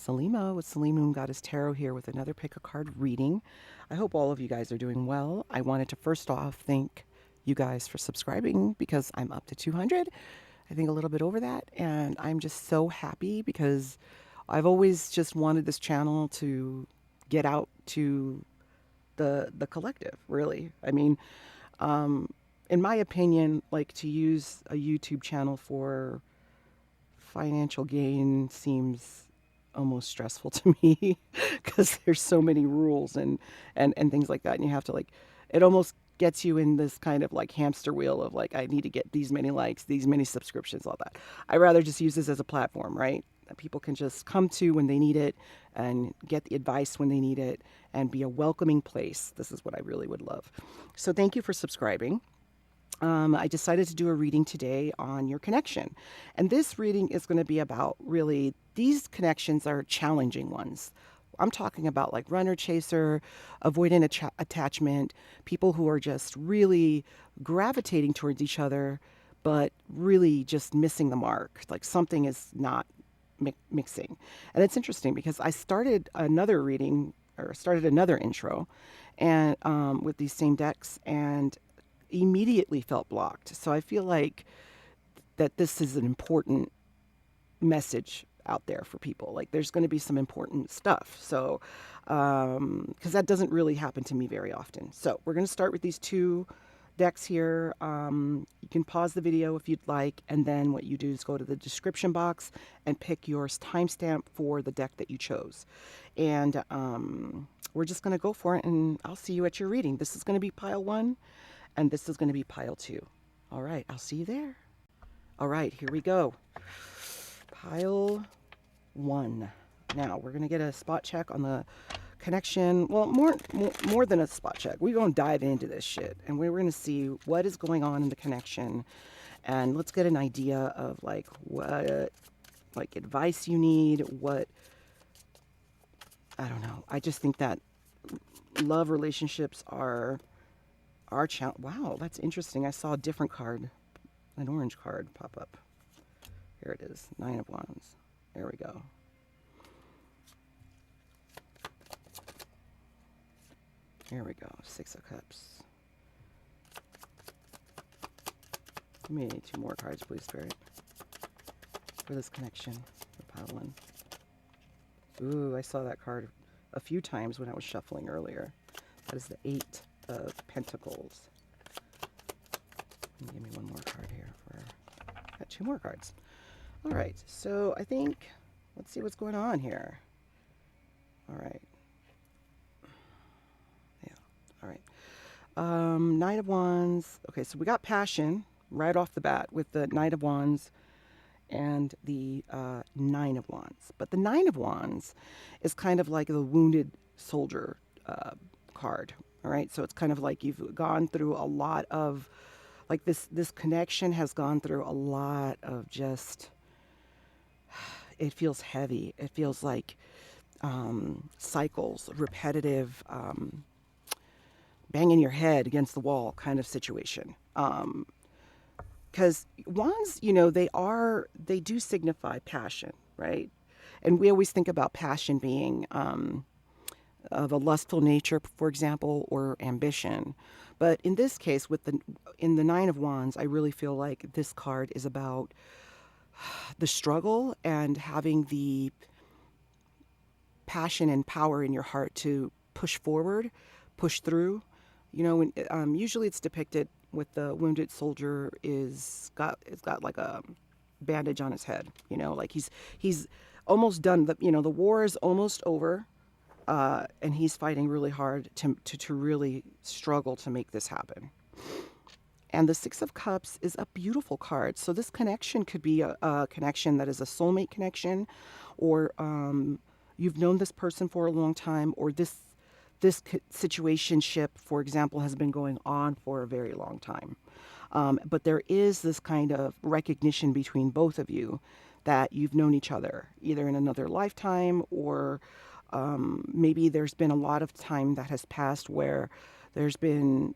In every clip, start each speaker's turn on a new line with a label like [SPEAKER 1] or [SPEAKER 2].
[SPEAKER 1] Salima with Selene Moon Goddess Tarot here with another pick a card reading. I hope all of you guys are doing well. I wanted to first off thank you guys for subscribing because I'm up to 200. I think a little bit over that, and I'm just so happy because I've always just wanted this channel to get out to the collective, really. I mean, um, in my opinion, like to use a YouTube channel for financial gain seems almost stressful to me because there's so many rules and things like that, and you have to like it almost gets you in this kind of like hamster wheel of like I need to get these many likes, these many subscriptions, all that. I rather just use this as a platform, right, that people can just come to when they need it and get the advice when they need it and be a welcoming place. This is what I really would love. So thank you for subscribing. I decided to do a reading today on your connection. And this reading is going to be about really, these connections are challenging ones. I'm talking about like runner chaser, avoidant attachment, people who are just really gravitating towards each other, but really just missing the mark. Like something is not mixing. And it's interesting because I started another reading or started another intro and with these same decks and immediately felt blocked. So I feel like that this is an important message out there for people. Like there's going to be some important stuff. So, because that doesn't really happen to me very often. So we're going to start with these two decks here. You can pause the video if you'd like, and then what you do is go to the description box and pick your timestamp for the deck that you chose. And we're just going to go for it, and I'll see you at your reading. This is going to be pile 1. And this is going to be pile 2. All right, I'll see you there. All right, here we go. Pile 1. Now, we're going to get a spot check on the connection. Well, more than a spot check. We're going to dive into this shit. And we're going to see what is going on in the connection. And let's get an idea of, like, what, like, advice you need. What, I don't know. I just think that love relationships are... Wow, that's interesting. I saw a different card, an orange card pop up. Here it is, 9 of Wands. There we go. Here we go, 6 of Cups. Give me 2 more cards, please, Spirit, for this connection, for pile 1. Ooh, I saw that card a few times when I was shuffling earlier. That is the 8 of Pentacles. Give me 1 more card here for got 2 more cards. All right, so I think let's see what's going on here. All right. Yeah. All right. 9 of Wands. Okay, so we got passion right off the bat with the Knight of Wands and the 9 of Wands. But the 9 of Wands is kind of like the wounded soldier card. All right, so it's kind of like you've gone through a lot of, like this connection has gone through a lot of just, it feels heavy. It feels like cycles, repetitive, banging your head against the wall kind of situation. Because wands, you know, they do signify passion, right? And we always think about passion being of a lustful nature, for example, or ambition. But in this case, in the 9 of Wands, I really feel like this card is about the struggle and having the passion and power in your heart to push forward, push through. You know, usually it's depicted with the wounded soldier it's got like a bandage on his head. You know, like he's almost done. The war is almost over. And he's fighting really hard to really struggle to make this happen. And the 6 of Cups is a beautiful card. So this connection could be a connection that is a soulmate connection, or you've known this person for a long time, or this situationship, for example, has been going on for a very long time. But there is this kind of recognition between both of you that you've known each other, either in another lifetime or maybe there's been a lot of time that has passed where there's been,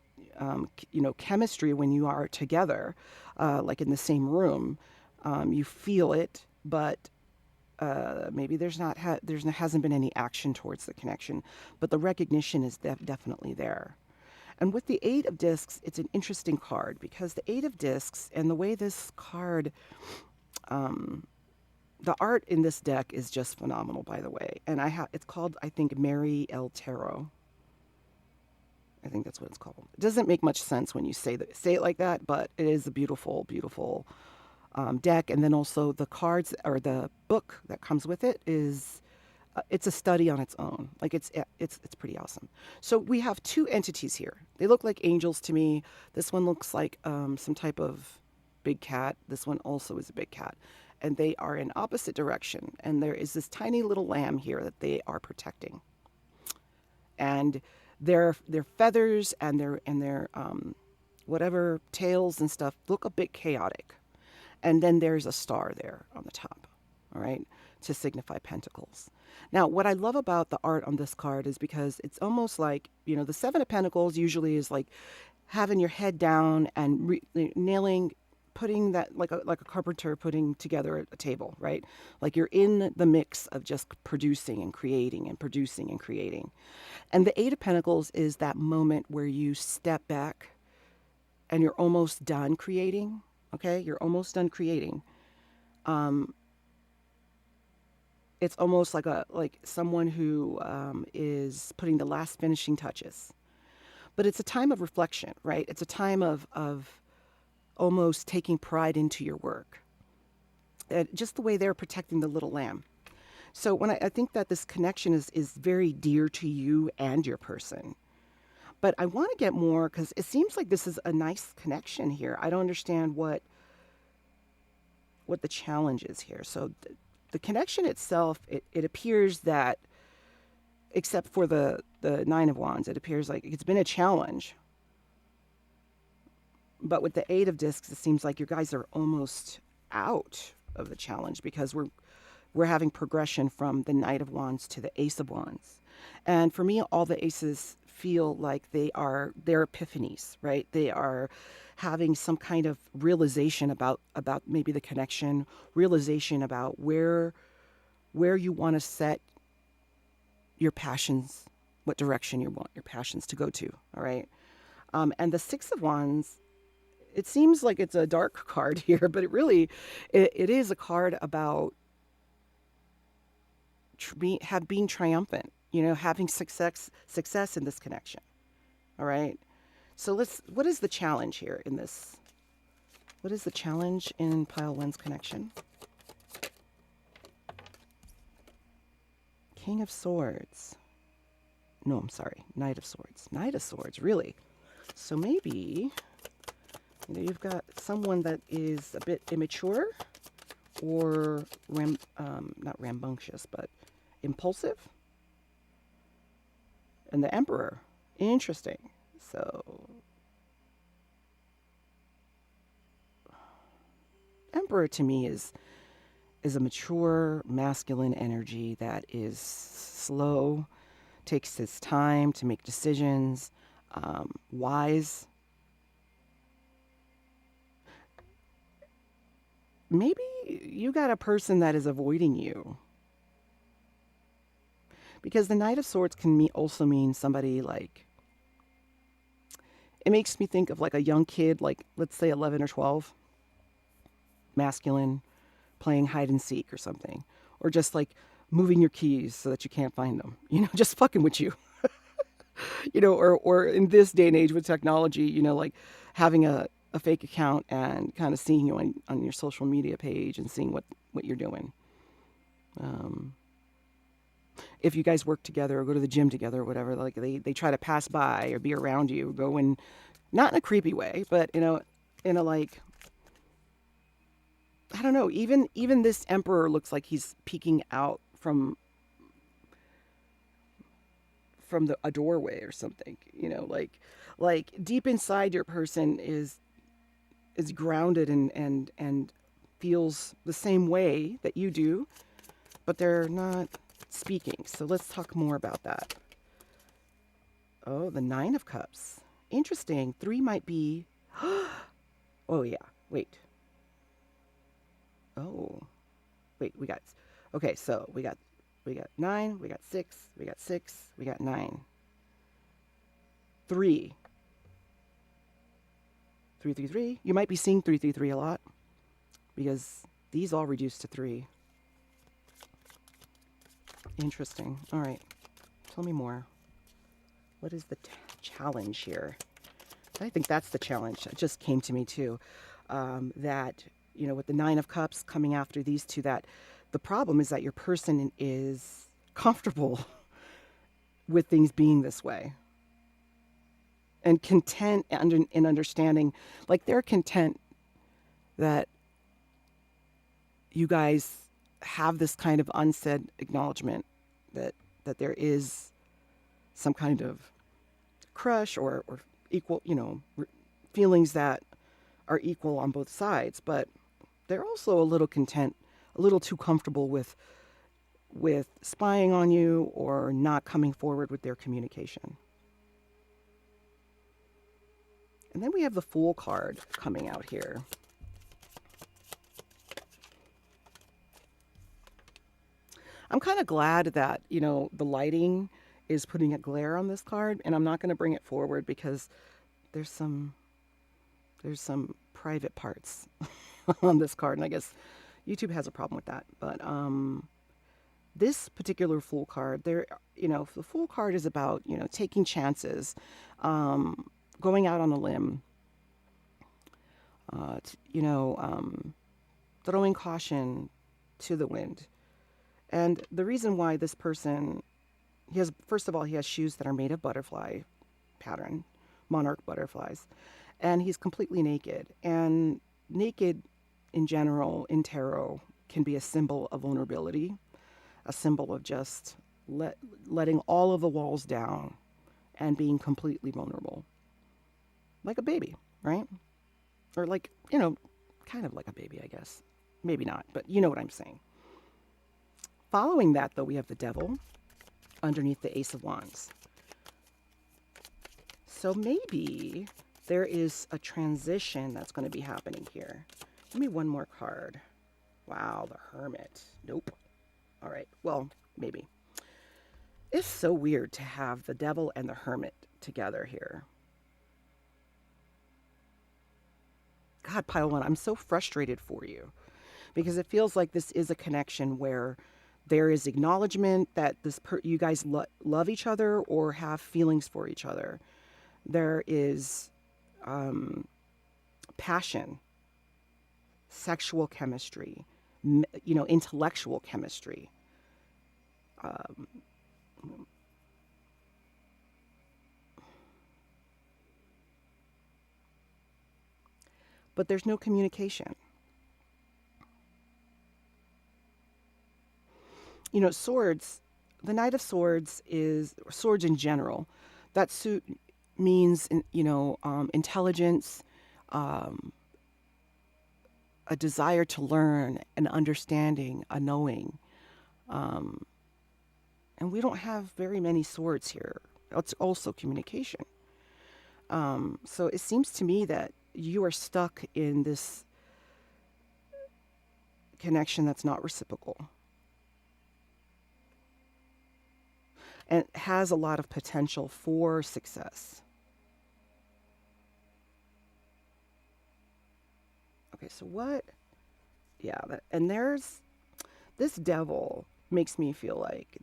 [SPEAKER 1] chemistry when you are together, like in the same room. You feel it, but Maybe hasn't been any action towards the connection, but the recognition is definitely there. And with the Eight of Discs, it's an interesting card because the Eight of Discs and the way this card, um, the art in this deck is just phenomenal, by the way. And it's called, I think, Mary El Tarot. I think that's what it's called. It doesn't make much sense when you say it like that, but it is a beautiful, beautiful deck. And then also the cards or the book that comes with it is it's a study on its own. Like it's pretty awesome. So we have two entities here. They look like angels to me. This one looks like some type of big cat. This one also is a big cat, and they are in opposite direction. And there is this tiny little lamb here that they are protecting. And their feathers and their whatever tails and stuff look a bit chaotic. And then there's a star there on the top, all right, to signify pentacles. Now, what I love about the art on this card is because it's almost like, the Seven of Pentacles usually is like having your head down and putting that like a carpenter putting together a table, right? Like you're in the mix of just producing and creating and producing and creating. And the Eight of Pentacles is that moment where you step back and you're almost done creating. Okay, you're almost done creating. It's almost like someone who is putting the last finishing touches. But it's a time of reflection, right? It's a time of almost taking pride into your work. Just the way they're protecting the little lamb. So when I think that this connection is very dear to you and your person. But I want to get more because it seems like this is a nice connection here. I don't understand what the challenge is here. So the connection itself, it appears that, except for the Nine of Wands, it appears like it's been a challenge. But with the Eight of Discs, it seems like you guys are almost out of the challenge because we're having progression from the Knight of Wands to the Ace of Wands. And for me, all the aces feel like they're epiphanies, right? They are having some kind of realization about maybe the connection, realization about where you want to set your passions, what direction you want your passions to go to, all right? And the Six of Wands, it seems like it's a dark card here, but it is a card about being triumphant, having success in this connection. All right. So what is the challenge here in this? What is the challenge in Pile One's connection? King of Swords. No, I'm sorry. Knight of Swords. Knight of Swords, really. So maybe, you've got someone that is a bit immature or not rambunctious, but impulsive. And the Emperor. Interesting. So Emperor to me is a mature masculine energy that is slow, takes his time to make decisions, wise. Maybe you got a person that is avoiding you. Because the Knight of Swords can also mean somebody like, it makes me think of like a young kid, like let's say 11 or 12, masculine, playing hide and seek or something. Or just like moving your keys so that you can't find them, just fucking with you. Or in this day and age with technology, like having a fake account and kind of seeing you on your social media page and seeing what you're doing. If you guys work together or go to the gym together or whatever, like they try to pass by or be around you, go in, not in a creepy way, but in a like, I don't know, even this Emperor looks like he's peeking out from a doorway or something, like deep inside your person is grounded and feels the same way that you do, but they're not speaking. So let's talk more about that. Oh, the Nine of Cups. Interesting. 3 might be... Oh, yeah. Wait. Oh. Wait, we got... Okay, so we got 9, we got 6, we got 6, we got 9. 3. 333. You might be seeing 333 a lot because these all reduce to 3. Interesting. All right. Tell me more. What is the challenge here? I think that's the challenge. It just came to me too. That, with the 9 of Cups coming after these two, that the problem is that your person is comfortable with things being this way and content in understanding, like they're content that you guys have this kind of unsaid acknowledgement that there is some kind of crush or equal, feelings that are equal on both sides, but they're also a little content, a little too comfortable with spying on you or not coming forward with their communication. And then we have the Fool card coming out here. I'm kind of glad that, the lighting is putting a glare on this card, and I'm not going to bring it forward because there's some private parts on this card, and I guess YouTube has a problem with that. But this particular Fool card, the Fool card is about, taking chances, going out on a limb, throwing caution to the wind. And the reason why this person, first of all, he has shoes that are made of butterfly pattern, monarch butterflies, and he's completely naked. And naked in general in tarot can be a symbol of vulnerability, a symbol of just letting all of the walls down and being completely vulnerable. Like a baby, right? Or like, kind of like a baby, I guess. Maybe not, but you know what I'm saying. Following that, though, we have the Devil underneath the Ace of Wands. So maybe there is a transition that's going to be happening here. Give me one more card. Wow, the Hermit. Nope. All right, well, maybe. It's so weird to have the Devil and the Hermit together here. God, Pile 1, I'm so frustrated for you because it feels like this is a connection where there is acknowledgement that you guys love each other or have feelings for each other. There is passion, sexual chemistry, intellectual chemistry. But there's no communication. Swords, the Knight of Swords is swords in general. That suit means, intelligence, a desire to learn, an understanding, a knowing. And we don't have very many swords here. It's also communication. So it seems to me that you are stuck in this connection that's not reciprocal and has a lot of potential for success. Okay, so what? Yeah, and there's this Devil makes me feel like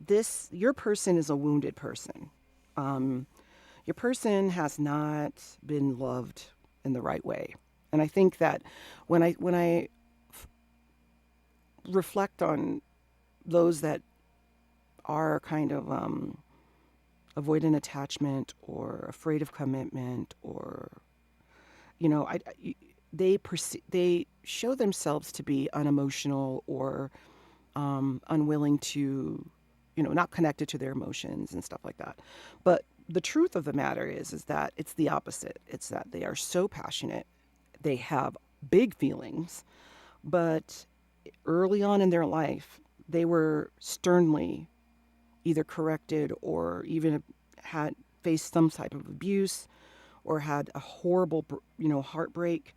[SPEAKER 1] your person is a wounded person. Your person has not been loved in the right way. And I think that when I reflect on those that are kind of avoidant attachment or afraid of commitment, or they show themselves to be unemotional or unwilling to, not connected to their emotions and stuff like that. But the truth of the matter is that it's the opposite. It's that they are so passionate, they have big feelings, but early on in their life, they were sternly either corrected or even had faced some type of abuse or had a horrible, heartbreak,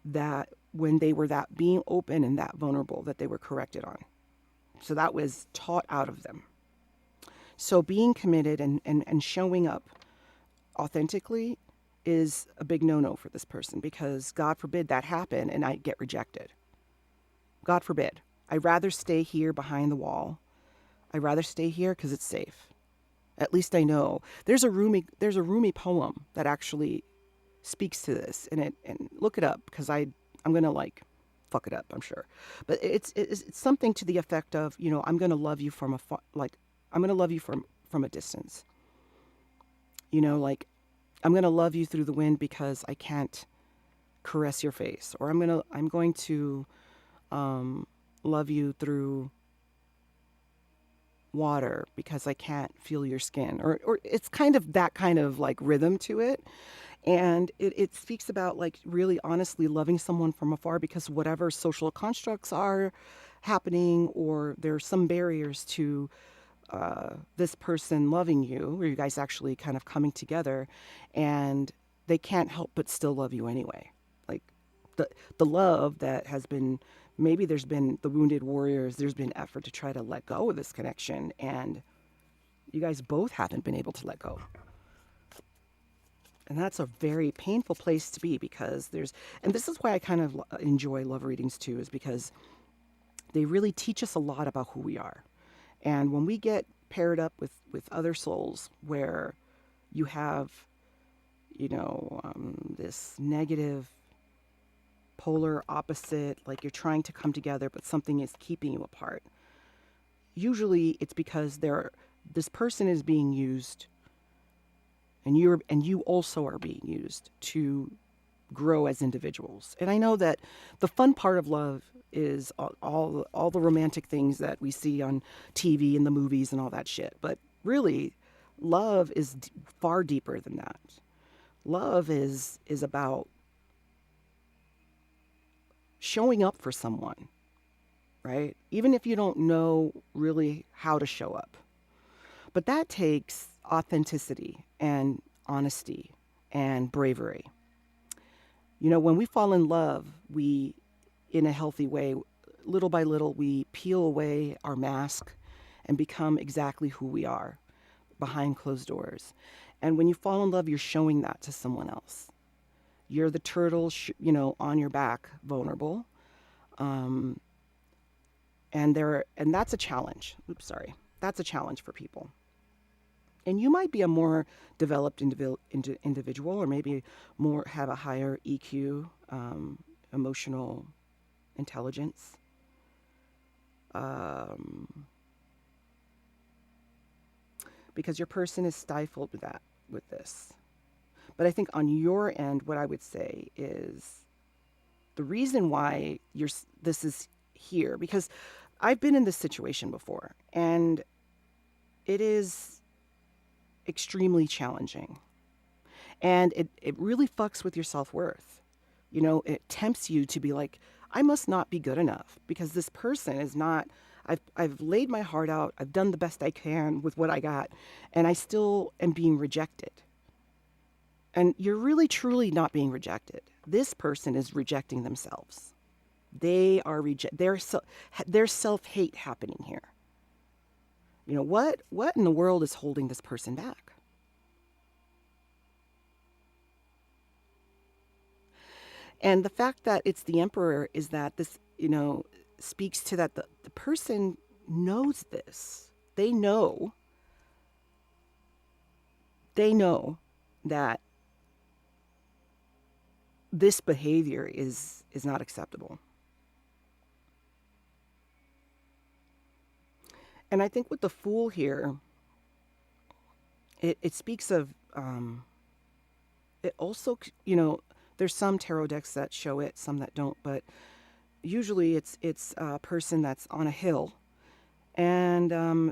[SPEAKER 1] that when they were that being open and that vulnerable, that they were corrected on. So that was taught out of them. So being committed and showing up authentically is a big no-no for this person, because God forbid that happen and I get rejected. God forbid. I'd rather stay here behind the wall. I'd rather stay here because it's safe. At least I know. There's a Rumi poem that actually speaks to this, and look it up, because I'm gonna like fuck it up, I'm sure, but it's something to the effect of, I'm gonna love you from like I'm gonna love you from a distance. Like, I'm gonna love you through the wind because I can't caress your face, or I'm going to um, love you through water because I can't feel your skin, or it's kind of that kind of like rhythm to it. And it speaks about like really honestly loving someone from afar, because whatever social constructs are happening, or there's some barriers to this person loving you, or you guys actually kind of coming together, and they can't help but still love you anyway. Like the the love that has been, maybe there's been the wounded warriors, there's been effort to try to let go of this connection, and you guys both haven't been able to let go. And that's a very painful place to be, because and this is why I kind of enjoy love readings too, is because they really teach us a lot about who we are. And when we get paired up with other souls where you have, this negative polar opposite, like you're trying to come together, but something is keeping you apart. Usually it's because this person is being used, and you also are being used to grow as individuals. And I know that the fun part of love is all the romantic things that we see on TV and the movies and all that shit. But really, love is far deeper than that. Love is about showing up for someone, right? Even if you don't know really how to show up. But that takes authenticity and honesty and bravery. When we fall in love, in a healthy way, little by little, we peel away our mask and become exactly who we are behind closed doors. And when you fall in love, you're showing that to someone else. You're the turtle, on your back, vulnerable. Um, and that's a challenge. Oops, sorry. That's a challenge for people. And you might be a more developed individual, or maybe have a higher EQ, emotional intelligence. Um, because your person is stifled with this. But I think on your end, what I would say is the reason why this is here, because I've been in this situation before, and it is extremely challenging. And it really fucks with your self-worth. It tempts you to be like, I must not be good enough, because this person is not. I've laid my heart out. I've done the best I can with what I got, and I still am being rejected. And you're really truly not being rejected. This person is rejecting themselves. They are there's self-hate happening here. What in the world is holding this person back? And the fact that it's the emperor is that this, speaks to that the person knows this. They know that this behavior is not acceptable. And I think with the Fool here, it speaks of, it also, there's some tarot decks that show it, some that don't, but usually it's a person that's on a hill, and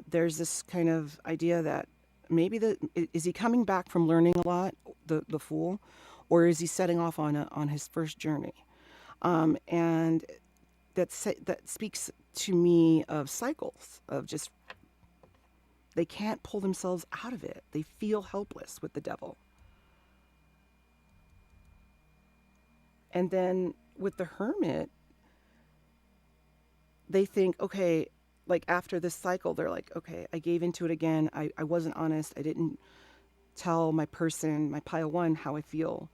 [SPEAKER 1] there's this kind of idea that maybe is he coming back from learning a lot, the Fool, or is he setting off on his first journey? And that speaks to me of cycles of just, they can't pull themselves out of it. They feel helpless with the devil. And then with the Hermit, they think, okay, like after this cycle, they're like, okay, I gave into it again. I wasn't honest. I didn't tell my person, my pile one, how I feel.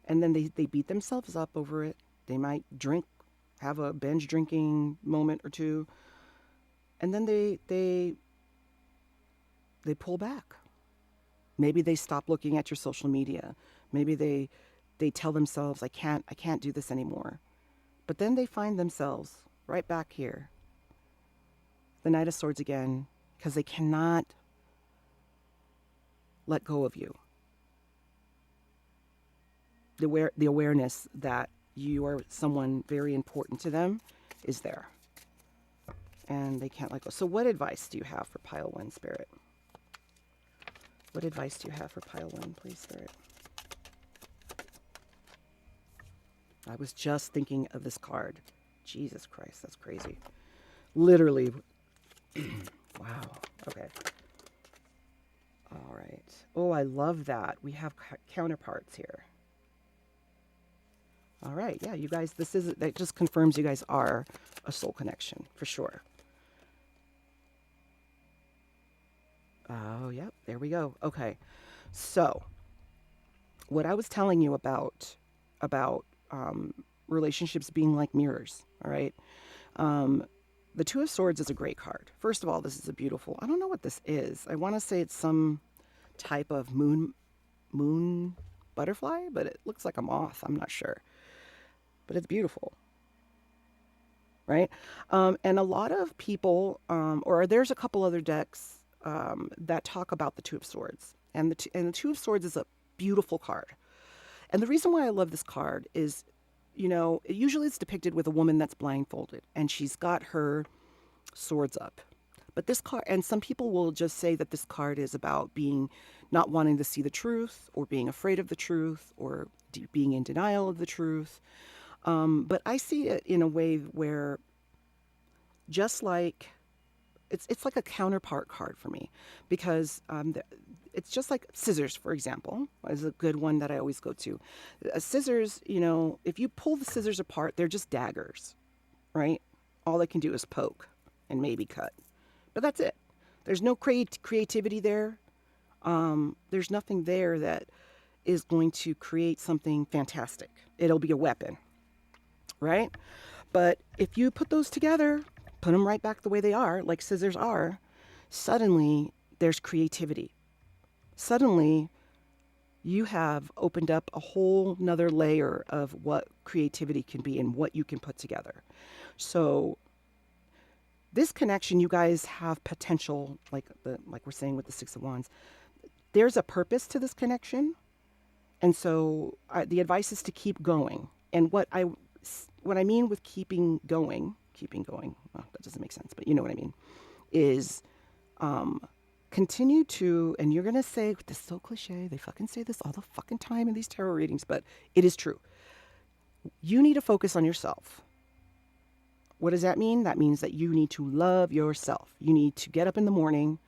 [SPEAKER 1] And then they beat themselves up over it. They might drink, have a binge drinking moment or two. And then they pull back. Maybe they stop looking at your social media. Maybe they tell themselves, I can't do this anymore. But then they find themselves right back here, the Knight of Swords again, because they cannot let go of you. The awareness that you are someone very important to them is there. And they can't let go. So what advice do you have for pile one, Spirit? What advice do you have for pile one, please, Spirit? I was just thinking of this card. Jesus Christ, that's crazy. Literally. Wow. Okay. All right. Oh, I love that. We have counterparts here. All right. Yeah, you guys, that just confirms you guys are a soul connection for sure. Oh, yep. There we go. Okay. So, what I was telling you about relationships being like mirrors. All right. The Two of Swords is a great card. First of all, this is a beautiful. I don't know what this is. I want to say it's some type of moon butterfly, but it looks like a moth. I'm not sure, but it's beautiful, right? And a lot of people, or there's a couple other decks that talk about the Two of Swords, and the Two of Swords is a beautiful card. And the reason why I love this card is, usually it's depicted with a woman that's blindfolded and she's got her swords up. But this card, and some people will just say that this card is about not wanting to see the truth, or being afraid of the truth, or being in denial of the truth. But I see it in a way where, just like, it's like a counterpart card for me, because it's just like scissors, for example, is a good one that I always go to. Scissors, if you pull the scissors apart, they're just daggers, right? All they can do is poke and maybe cut, but that's it. There's no creativity there. There's nothing there that is going to create something fantastic. It'll be a weapon, right? But if you put those together, put them right back the way they are, like scissors are, suddenly there's creativity. Suddenly you have opened up a whole nother layer of what creativity can be and what you can put together. So this connection, you guys have potential, like we're saying with the Six of Wands. There's a purpose to this connection. And so the advice is to keep going. And what I mean with keeping going, well, that doesn't make sense, but you know what I mean, is continue to, and you're going to say, this is so cliche, they fucking say this all the fucking time in these tarot readings, but it is true. You need to focus on yourself. What does that mean? That means that you need to love yourself. You need to get up in the morning,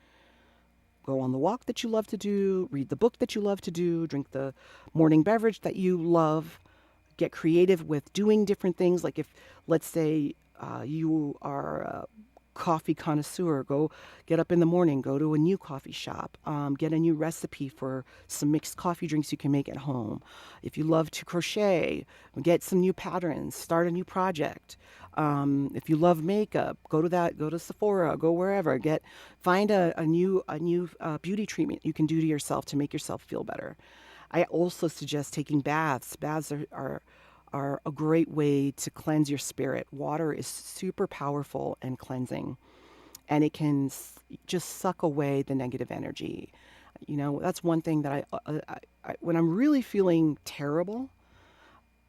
[SPEAKER 1] go on the walk that you love to do, read the book that you love to do, drink the morning beverage that you love, get creative with doing different things. Like if, let's say, you are a coffee connoisseur, go get up in the morning, go to a new coffee shop, get a new recipe for some mixed coffee drinks you can make at home. If you love to crochet, get some new patterns, start a new project. If you love makeup, go to Sephora, go wherever, find a new beauty treatment you can do to yourself to make yourself feel better. I also suggest taking baths. Baths are a great way to cleanse your spirit. Water is super powerful and cleansing, and it can just suck away the negative energy. That's one thing that I when I'm really feeling terrible,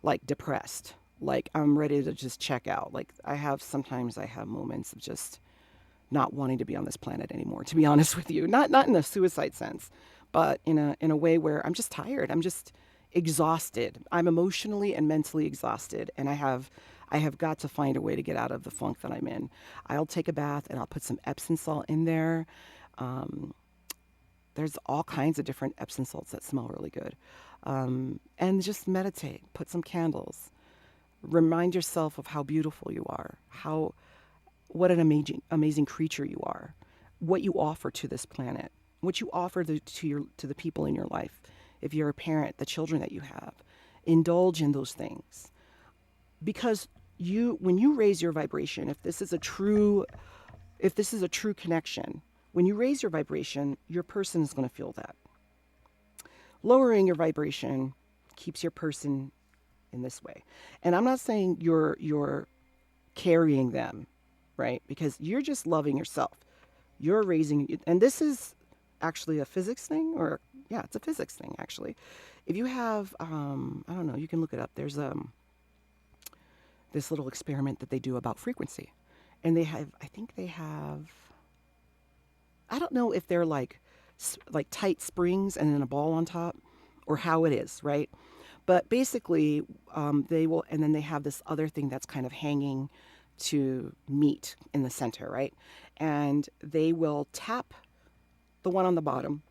[SPEAKER 1] like depressed, like I'm ready to just check out. Like sometimes I have moments of just not wanting to be on this planet anymore, to be honest with you. Not in a suicide sense, but in a way where I'm just tired. I'm just exhausted. I'm emotionally and mentally exhausted, and I have got to find a way to get out of the funk that I'm in. I'll take a bath and I'll put some Epsom salt in there. There's all kinds of different Epsom salts that smell really good. And just meditate, put some candles. Remind yourself of how beautiful you are, what an amazing creature you are, what you offer to this planet, what you offer to the people in your life. If you're a parent, the children that you have, indulge in those things, because when you raise your vibration, if this is a true connection, when you raise your vibration, your person is going to feel that. Lowering your vibration keeps your person in this way. And I'm not saying you're carrying them, right? Because you're just loving yourself. You're raising, and this is actually a physics thing, or yeah, it's a physics thing actually. If you have, I don't know, you can look it up. There's this little experiment that they do about frequency, and I think they have, I don't know if they're like tight springs and then a ball on top, or how it is, right? But basically, they will, and then they have this other thing that's kind of hanging to meet in the center, right? And they will tap the one on the bottom,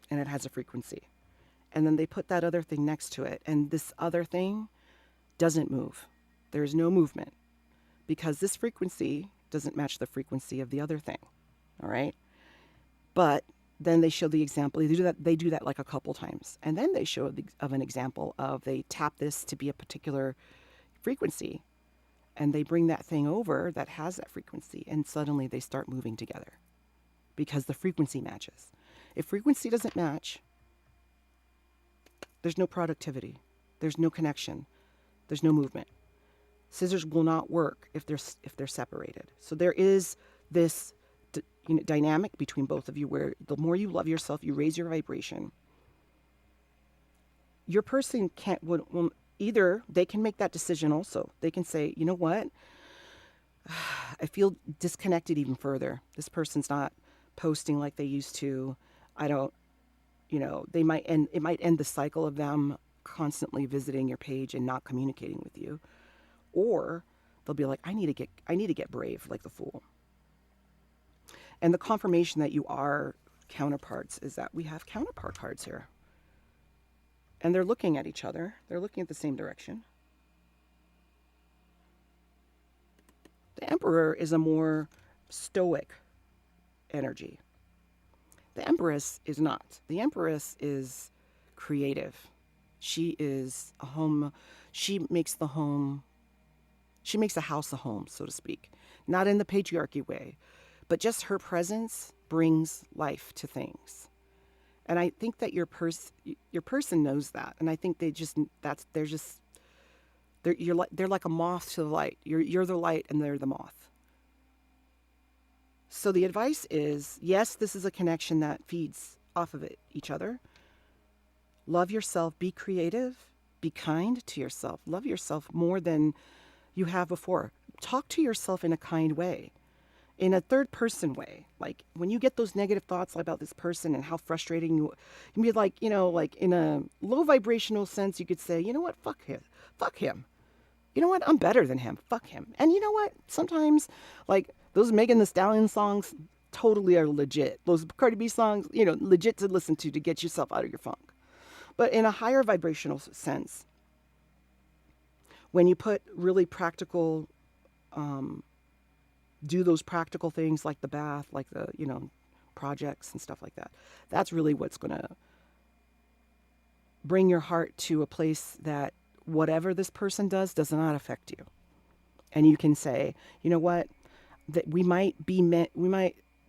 [SPEAKER 1] and it has a frequency. And then they put that other thing next to it, and this other thing doesn't move. There's no movement because this frequency doesn't match the frequency of the other thing, all right? But then they show the example. They do that like a couple times, and then they show an example of they tap this to be a particular frequency, and they bring that thing over that has that frequency, and suddenly they start moving together because the frequency matches. If frequency doesn't match, there's no productivity, there's no connection, there's no movement. Scissors will not work if they're separated. So there is this dynamic between both of you where the more you love yourself, you raise your vibration. Your person will either they can make that decision also. They can say, you know what, I feel disconnected even further. This person's not posting like they used to. I don't, it might end the cycle of them constantly visiting your page and not communicating with you. Or they'll be like, I need to get brave like the Fool. And the confirmation that you are counterparts is that we have counterpart cards here. And they're looking at each other. They're looking at the same direction. The Emperor is a more stoic energy. The Empress is not. The Empress is creative. She is a home. She makes the home. She makes a house a home, so to speak. Not in the patriarchy way, but just her presence brings life to things. And I think that your person knows that. And I think they're like a moth to the light. You're the light and they're the moth. So the advice is, yes, this is a connection that feeds off of each other. Love yourself, be creative, be kind to yourself. Love yourself more than you have before. Talk to yourself in a kind way, in a third person way. Like when you get those negative thoughts about this person and how frustrating you can be, like, like in a low vibrational sense, you could say, you know what, fuck him. You know what, I'm better than him, fuck him. And you know what, sometimes like those Megan Thee Stallion songs totally are legit. Those Cardi B songs, legit to listen to get yourself out of your funk. But in a higher vibrational sense, when you put really practical, do those practical things like the bath, like the, projects and stuff like that, that's really what's going to bring your heart to a place that whatever this person does not affect you. And you can say, you know what, that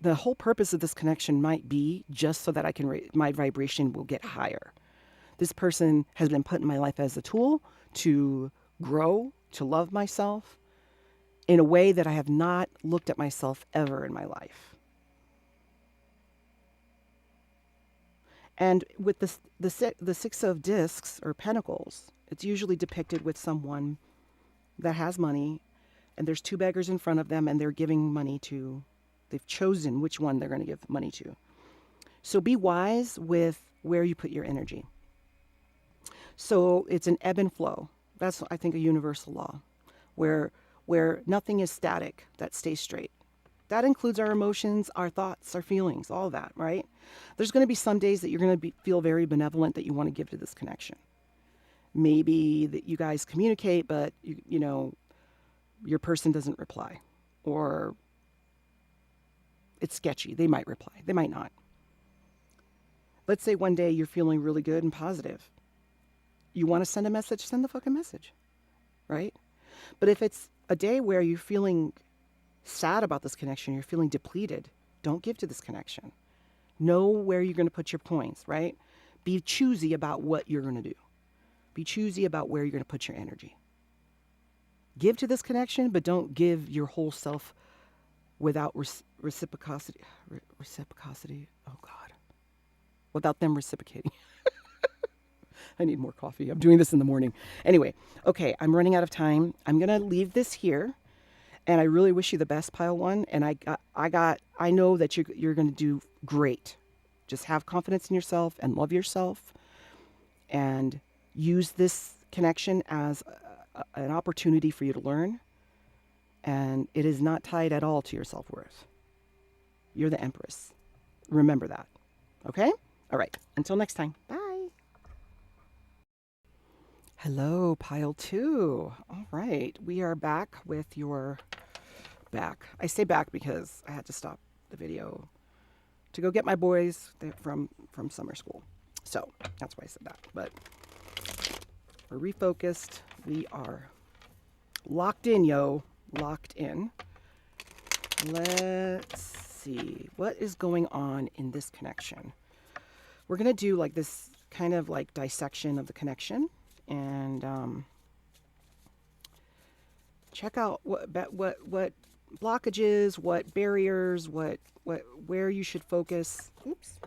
[SPEAKER 1] the whole purpose of this connection might be just so that my vibration will get higher. This person has been put in my life as a tool to grow, to love myself in a way that I have not looked at myself ever in my life. And with the Six of Discs or Pentacles, it's usually depicted with someone that has money, and there's two beggars in front of them, and they're giving money to, they've chosen which one they're going to give money to. So be wise with where you put your energy. So it's an ebb and flow. That's, I think, a universal law, where nothing is static, that stays straight. That includes our emotions, our thoughts, our feelings, all that, right? There's going to be some days that you're going to feel very benevolent that you want to give to this connection. Maybe that you guys communicate, but your person doesn't reply. or it's sketchy. They might reply, they might not. Let's say one day you're feeling really good and positive. You want to send a message, send the fucking message, right? But if it's a day where you're feeling sad about this connection, you're feeling depleted, don't give to this connection. Know where you're going to put your points, right? Be choosy about what you're going to do. Be choosy about where you're going to put your energy. Give to this connection, but don't give your whole self without reciprocity. Reciprocity. Oh, God. Without them reciprocating. I need more coffee. I'm doing this in the morning. Anyway, okay, I'm running out of time. I'm going to leave this here. And I really wish you the best, Pile One. And I know that you're going to do great. Just have confidence in yourself and love yourself. And use this connection as an opportunity for you to learn. And it is not tied at all to your self-worth. You're the Empress. Remember that. Okay? All right. Until next time. Bye. Hello, Pile 2. All right. We are back with your back. I say back because I had to stop the video to go get my boys from summer school. So that's why I said that. But we're refocused. We are locked in, yo. Locked in. Let's see. What is going on in this connection? We're going to do like this kind of like dissection of the connection. And check out what blockages, what barriers, where you should focus. Oops.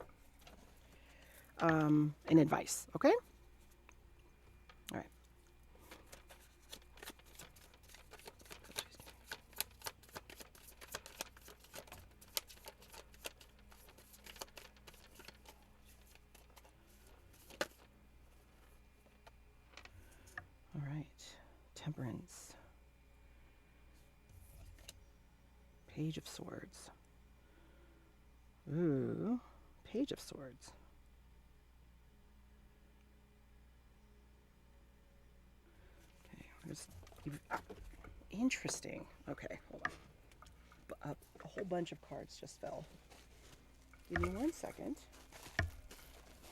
[SPEAKER 1] And advice. Okay. All right. All right. Temperance. Page of Swords. Ooh, Page of Swords. Okay, interesting. Okay, hold on. A whole bunch of cards just fell. Give me 1 second.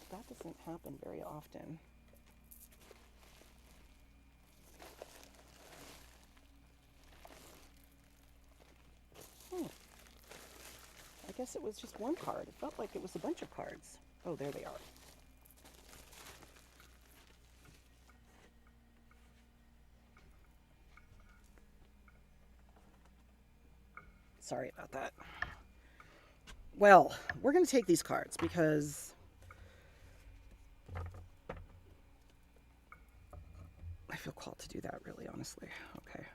[SPEAKER 1] That doesn't happen very often. I guess it was just one card. It felt like it was a bunch of cards. Oh, there they are. Sorry about that. Well, we're going to take these cards because I feel called to do that, really, honestly. Okay.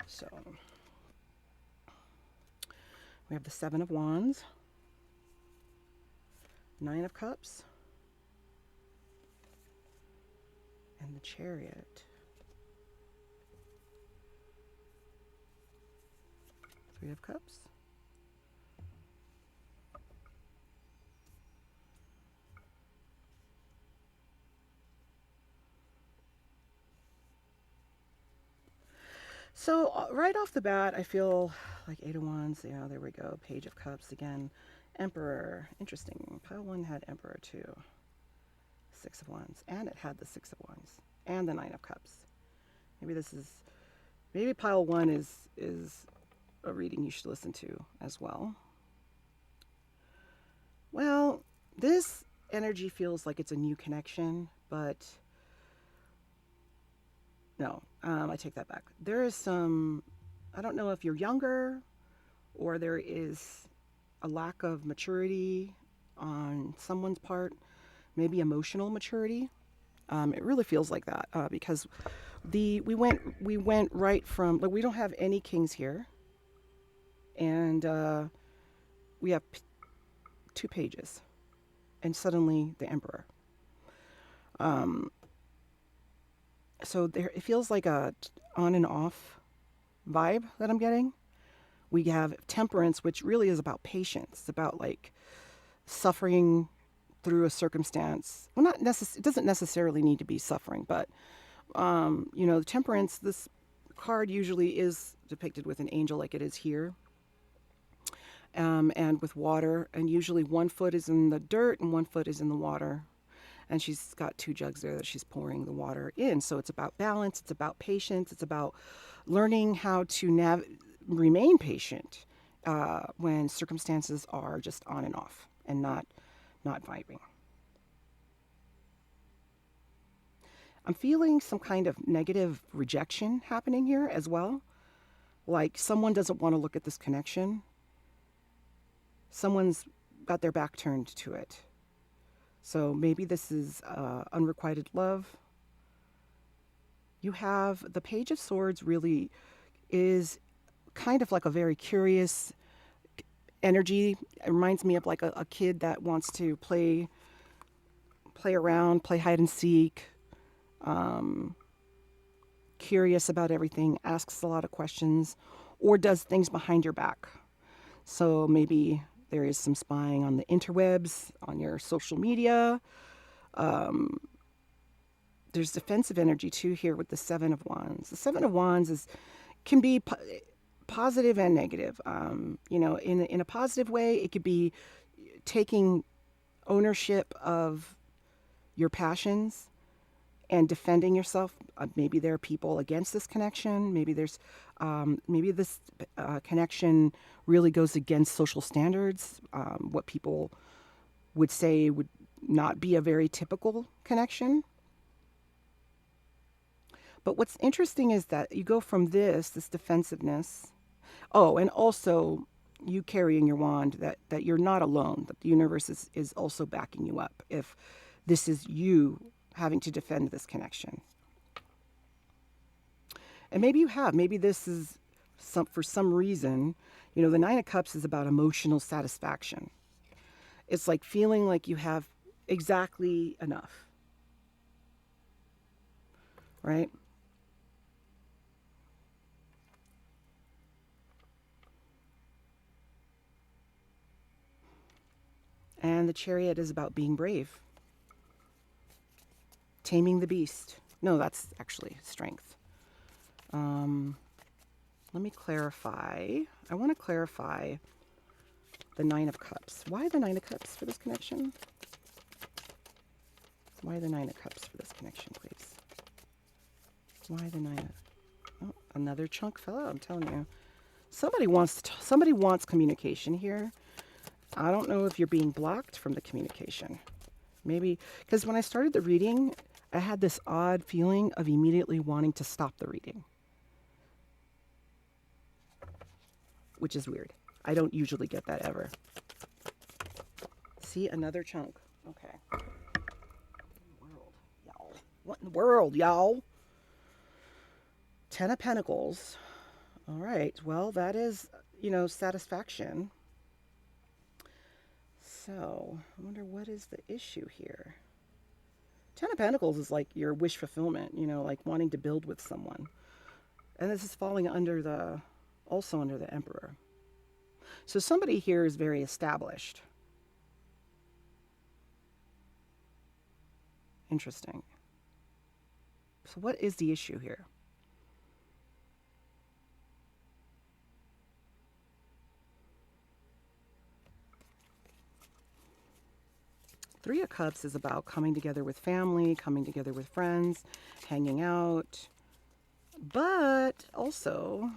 [SPEAKER 1] So we have the Seven of Wands, Nine of Cups, and the Chariot. Three of Cups. So right off the bat, I feel like Eight of Wands. Yeah, there we go. Page of Cups again. Emperor. Interesting. Pile 1 had Emperor too. Six of Wands. And it had the Six of Wands. And the Nine of Cups. Maybe Pile 1 is a reading you should listen to as well. Well, this energy feels like it's a new connection, but no, I take that back. There is some, I don't know if you're younger or there is a lack of maturity on someone's part, maybe emotional maturity. It really feels like that because we went right from, like, we don't have any kings here, and we have two pages, and suddenly the Emperor. So there, it feels like a on and off vibe that I'm getting. We have Temperance, which really is about patience. It's about like suffering through a circumstance. Well, it doesn't necessarily need to be suffering, but you know, Temperance, this card usually is depicted with an angel like it is here, and with water, and usually one foot is in the dirt and one foot is in the water. And she's got two jugs there that she's pouring the water in. So it's about balance, it's about patience, it's about learning how to remain patient when circumstances are just on and off and not vibing. I'm feeling some kind of negative rejection happening here as well. Like someone doesn't want to look at this connection. Someone's got their back turned to it. So maybe this is unrequited love. You have the Page of Swords really is kind of like a very curious energy. It reminds me of like a kid that wants to play around, play hide and seek, curious about everything, asks a lot of questions, or does things behind your back. So maybe there is some spying on the interwebs, on your social media. There's defensive energy too here with the Seven of Wands. The Seven of Wands can be positive and negative. In a positive way, it could be taking ownership of your passions and defending yourself. Maybe there are people against this connection. Maybe this connection really goes against social standards. What people would say would not be a very typical connection. But what's interesting is that you go from this defensiveness. Oh, and also you carrying your wand, that you're not alone, that the universe is also backing you up if this is you having to defend this connection. And maybe this is for some reason, the Nine of Cups is about emotional satisfaction. It's like feeling like you have exactly enough, right? And the Chariot is about being brave. Taming the beast. No, that's actually strength. Let me clarify. I want to clarify the Nine of Cups. Why the Nine of Cups for this connection? Why the Nine of Cups for this connection, please? Why the Nine of... Oh, another chunk fell out, I'm telling you. Somebody wants communication here. I don't know if you're being blocked from the communication. Maybe, because when I started the reading, I had this odd feeling of immediately wanting to stop the reading. Which is weird. I don't usually get that ever. See, another chunk. Okay. What in the world, y'all? Ten of Pentacles. All right. Well, that is, satisfaction. So, I wonder what is the issue here. Ten of Pentacles is like your wish fulfillment, like wanting to build with someone. And this is falling also under the Emperor. So somebody here is very established. Interesting. So what is the issue here? Three of Cups is about coming together with family, coming together with friends, hanging out. But also,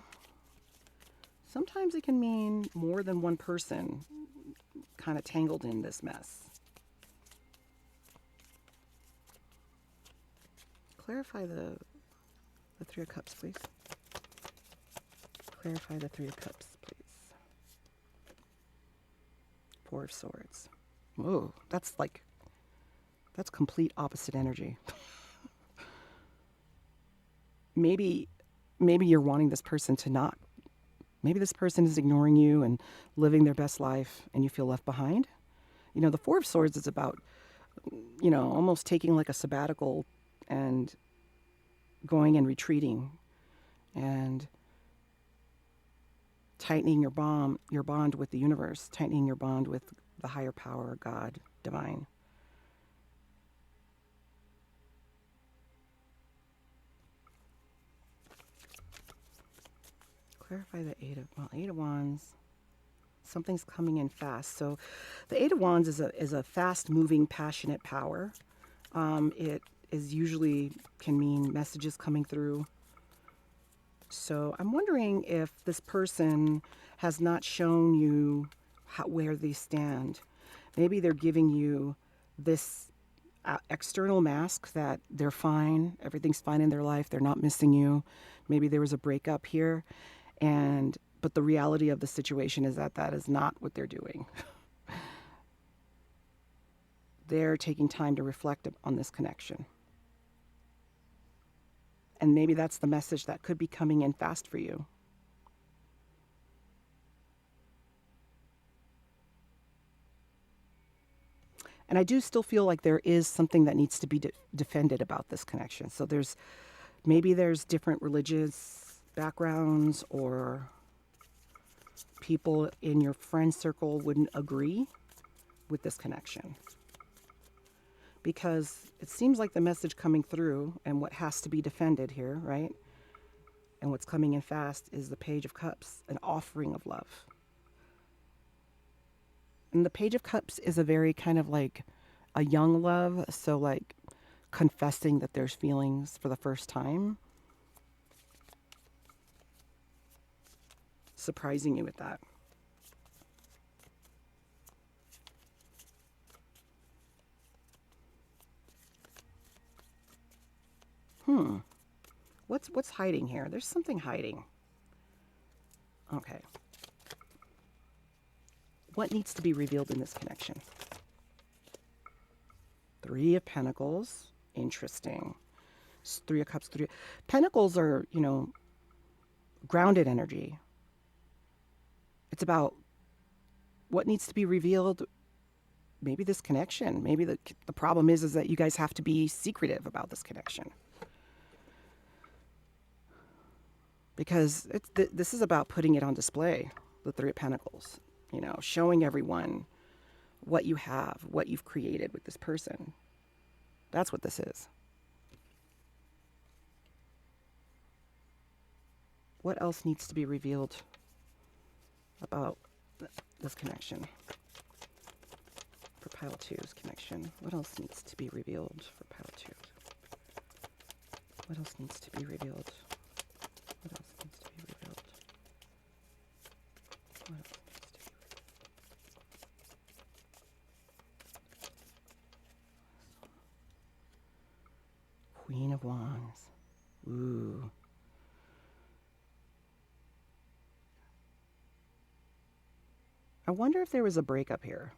[SPEAKER 1] sometimes it can mean more than one person kind of tangled in this mess. Clarify the Three of Cups, please. Clarify the Three of Cups, please. Four of Swords. Whoa, that's complete opposite energy. Maybe you're wanting this person to not. Maybe this person is ignoring you and living their best life and you feel left behind. The Four of Swords is about, almost taking like a sabbatical and going and retreating and tightening your bond with the universe, tightening your bond with the higher power, God, divine. Clarify the Eight of Wands. Something's coming in fast. So the Eight of Wands is a fast-moving, passionate power. It is usually can mean messages coming through. So I'm wondering if this person has not shown you where they stand. Maybe they're giving you this external mask that they're fine, everything's fine in their life, they're not missing you. Maybe there was a breakup here, but the reality of the situation is that is not what they're doing. They're taking time to reflect on this connection. And maybe that's the message that could be coming in fast for you. And I do still feel like there is something that needs to be defended about this connection. So maybe there's different religious backgrounds, or people in your friend circle wouldn't agree with this connection. Because it seems like the message coming through and what has to be defended here, right? And what's coming in fast is the Page of Cups, an offering of love. And the Page of Cups is a very kind of like a young love. So like confessing that there's feelings for the first time. Surprising you with that. What's hiding here? There's something hiding. Okay. What needs to be revealed in this connection? Three of Pentacles. Interesting. Three of Cups. Pentacles are, grounded energy. It's about what needs to be revealed. Maybe this connection. Maybe the problem is that you guys have to be secretive about this connection. Because this is about putting it on display, the Three of Pentacles. Showing everyone what you have, what you've created with this person. That's what this is. What else needs to be revealed about this connection? For Pile 2's connection. What else needs to be revealed for Pile 2? What else needs to be revealed? What else needs to be revealed? What else needs to be revealed? Queen of Wands. Ooh. I wonder if there was a breakup here.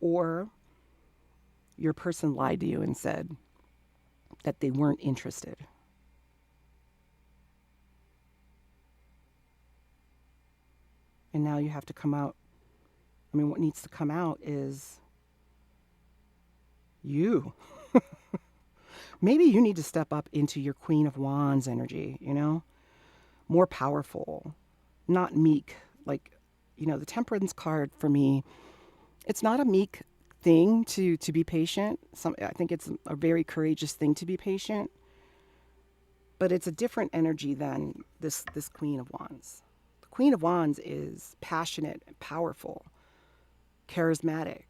[SPEAKER 1] Or your person lied to you and said that they weren't interested. And now you have to come out. I mean, what needs to come out is you. Maybe you need to step up into your Queen of Wands energy, more powerful, not meek. Like, the Temperance card for me, it's not a meek thing to be patient. I think it's a very courageous thing to be patient, but it's a different energy than this Queen of Wands. The Queen of Wands is passionate, powerful, charismatic.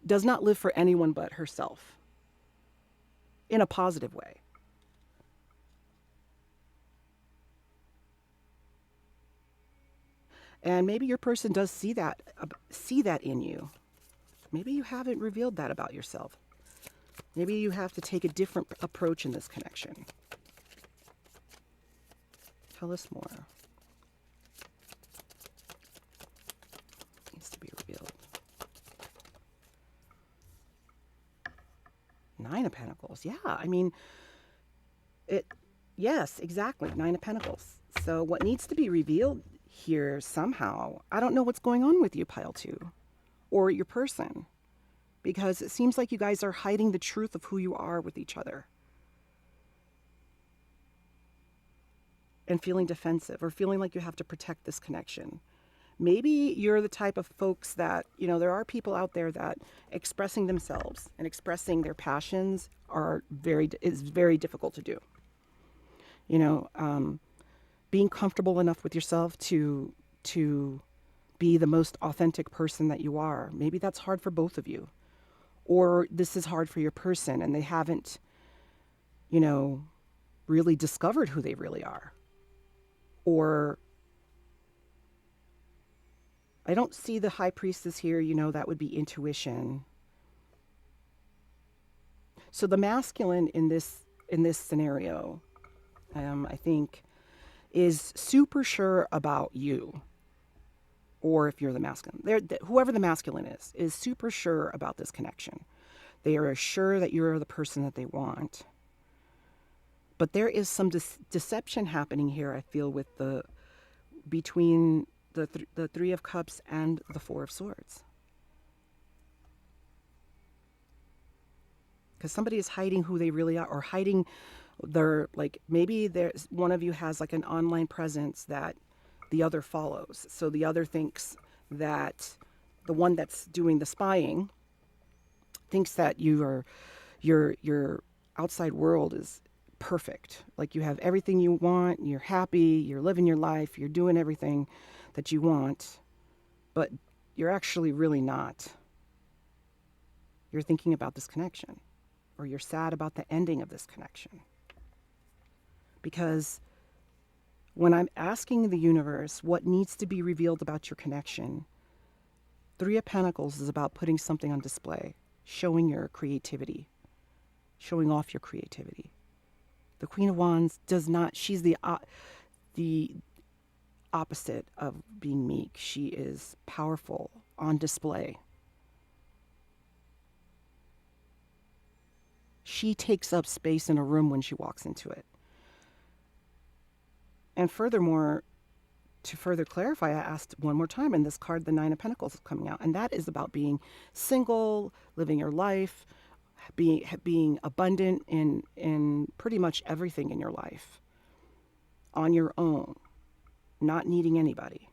[SPEAKER 1] Does not live for anyone but herself in a positive way. And maybe your person does see that in you. Maybe you haven't revealed that about yourself. Maybe you have to take a different approach in this connection. Tell us more. Needs to be revealed. Nine of Pentacles. Yeah, I mean, yes, exactly. Nine of Pentacles. So what needs to be revealed here somehow, I don't know what's going on with you, Pile 2, or your person, because it seems like you guys are hiding the truth of who you are with each other and feeling defensive or feeling like you have to protect this connection. Maybe you're the type of folks that, there are people out there that expressing themselves and expressing their passions is very difficult to do. You know, being comfortable enough with yourself to be the most authentic person that you are. Maybe that's hard for both of you. Or this is hard for your person and they haven't, you know, really discovered who they really are. Or I don't see the high priestess here, you know, that would be intuition. So the masculine in this scenario, I think, is super sure about you. Or if you're the masculine, whoever the masculine is super sure about this connection. They are sure that you're the person that they want. But there is some deception happening here, I feel, with between the Three of Cups and the Four of Swords. Because somebody is hiding who they really are, or hiding their, like, maybe there's one of you has like an online presence that the other follows. So the other thinks that the one that's doing the spying thinks that your outside world is perfect. Like you have everything you want, you're happy, you're living your life, you're doing everything that you want, but you're actually really not. You're thinking about this connection, or you're sad about the ending of this connection. Because when I'm asking the universe what needs to be revealed about your connection, Three of Pentacles is about putting something on display, showing your creativity, showing off your creativity. The Queen of Wands does not, she's the opposite of being meek. She is powerful, on display. She takes up space in a room when she walks into it. And furthermore, to further clarify, I asked one more time, and this card, the Nine of Pentacles, is coming out. And that is about being single, living your life, being abundant in pretty much everything in your life, on your own, not needing anybody.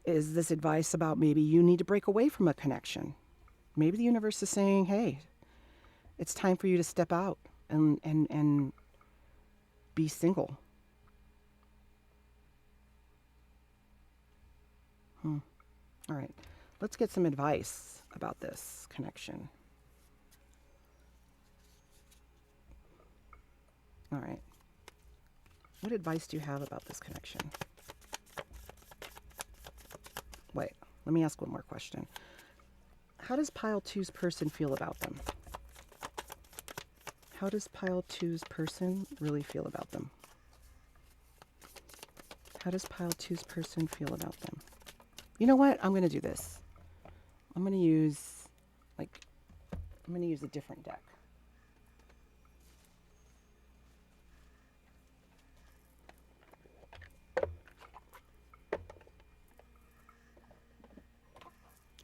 [SPEAKER 1] Is this advice about maybe you need to break away from a connection? Maybe the universe is saying, hey, it's time for you to step out and be single. All right. Let's get some advice about this connection. All right. What advice do you have about this connection? Wait, let me ask one more question. How does pile two's person feel about them? How does pile two's person really feel about them? How does pile two's person feel about them? You know what? I'm going to do this. I'm going to use a different deck.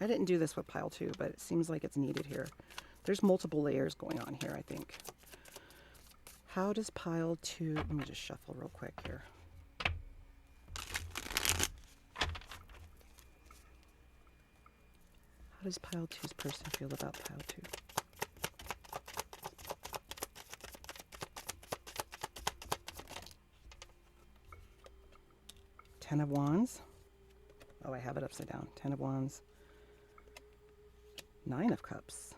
[SPEAKER 1] I didn't do this with pile two, but it seems like it's needed here. There's multiple layers going on here, I think. How does pile two, let me just shuffle real quick here. How does pile two's person feel about pile two? Ten of Wands. Oh, I have it upside down. Ten of Wands. Nine of Cups.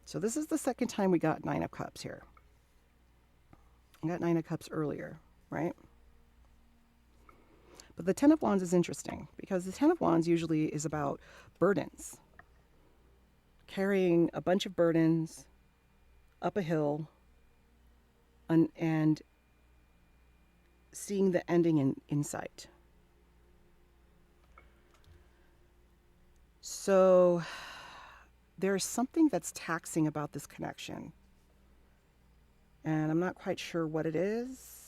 [SPEAKER 1] So this is the second time we got Nine of Cups here. I got Nine of Cups earlier, right? But the Ten of Wands is interesting because the Ten of Wands usually is about burdens. Carrying a bunch of burdens up a hill and seeing the ending in sight. So there's something that's taxing about this connection. And I'm not quite sure what it is.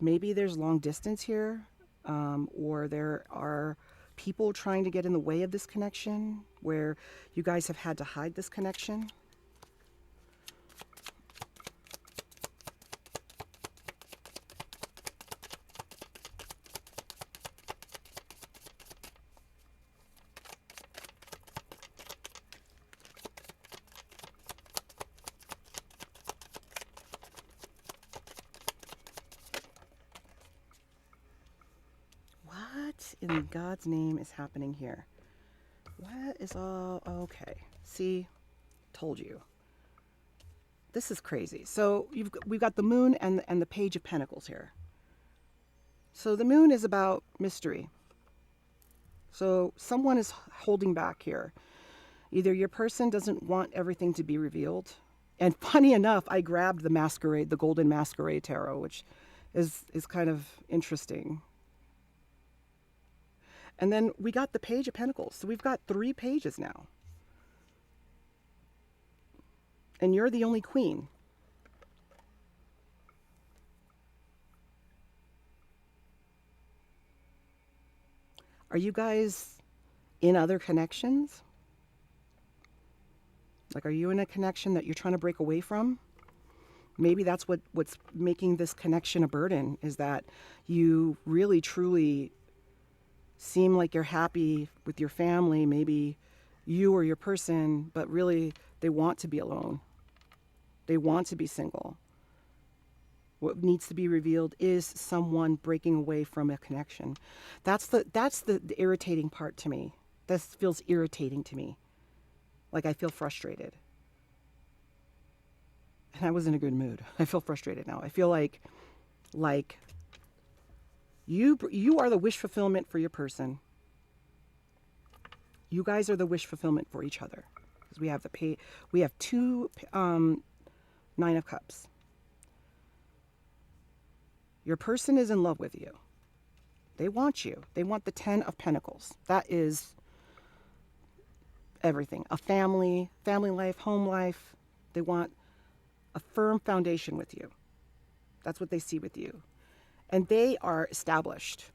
[SPEAKER 1] Maybe there's long distance here, or there are people trying to get in the way of this connection, where you guys have had to hide this connection. What in God's name is happening here? What is all okay? See, told you. This is crazy. So we've got the moon and the page of pentacles here. So the moon is about mystery. So someone is holding back here. Either your person doesn't want everything to be revealed. And funny enough, I grabbed the masquerade, the golden masquerade tarot, which is kind of interesting. And then we got the page of pentacles. So we've got 3 pages now. And you're the only queen. Are you guys in other connections? Like, are you in a connection that you're trying to break away from? Maybe that's what's making this connection a burden, is that you really, truly seem like you're happy with your family, maybe you or your person, but really they want to be alone. They want to be single. What needs to be revealed is someone breaking away from a connection. That's the irritating part to me. This feels irritating to me. Like, I feel frustrated. And I was in a good mood. I feel frustrated now. I feel like you are the wish fulfillment for your person. You guys are the wish fulfillment for each other. Because we have 2 9 of Cups. Your person is in love with you. They want you. They want the 10 of Pentacles. That is everything. A family life, home life. They want a firm foundation with you. That's what they see with you. And they are established.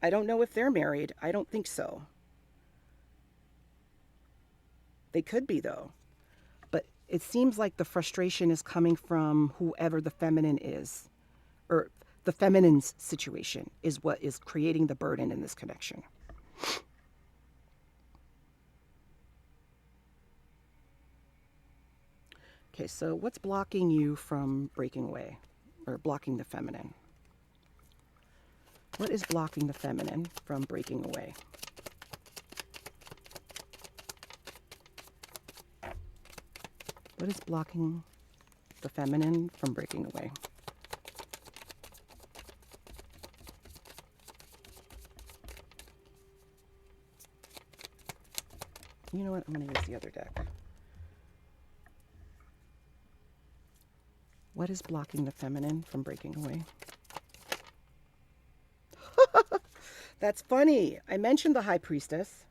[SPEAKER 1] I don't know if they're married. I don't think so. They could be, though. But it seems like the frustration is coming from whoever the feminine is, or the feminine's situation is what is creating the burden in this connection. Okay, so what's blocking you from breaking away, or blocking the feminine? What is blocking the feminine from breaking away? What is blocking the feminine from breaking away? You know what? I'm going to use the other deck. What is blocking the feminine from breaking away? That's funny. I mentioned the High Priestess.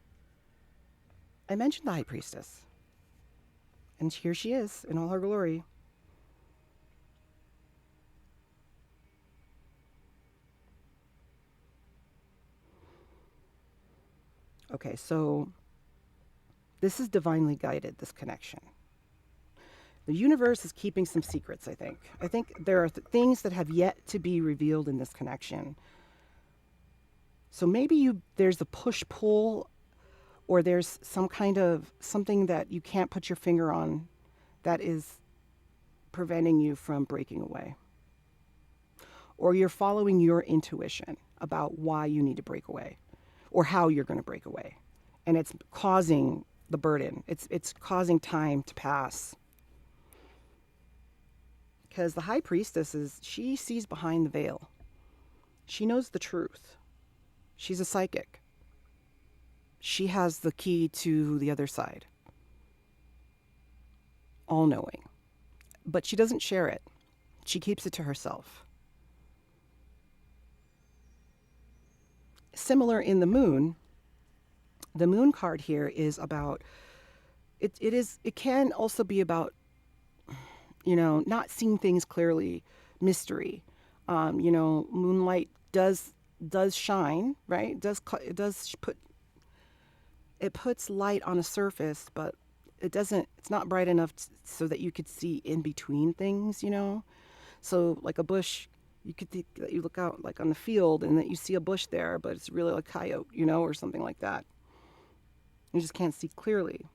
[SPEAKER 1] And here she is in all her glory. Okay, so this is divinely guided, this connection. The universe is keeping some secrets, I think. I think there are things that have yet to be revealed in this connection. So maybe there's a push-pull, or there's some kind of something that you can't put your finger on that is preventing you from breaking away. Or you're following your intuition about why you need to break away, or how you're going to break away. And it's causing the burden. It's causing time to pass. Because the High Priestess she sees behind the veil. She knows the truth. She's a psychic. She has the key to the other side. All-knowing. But she doesn't share it. She keeps it to herself. Similar in the moon card here is about, it can also be about, not seeing things clearly, mystery. Moonlight does shine, right? It does put it puts light on a surface, but it's not bright enough so that you could see in between things, you know? So like a bush, you could think that you look out like on the field and that you see a bush there, but it's really a coyote, you know, or something like that. You just can't see clearly.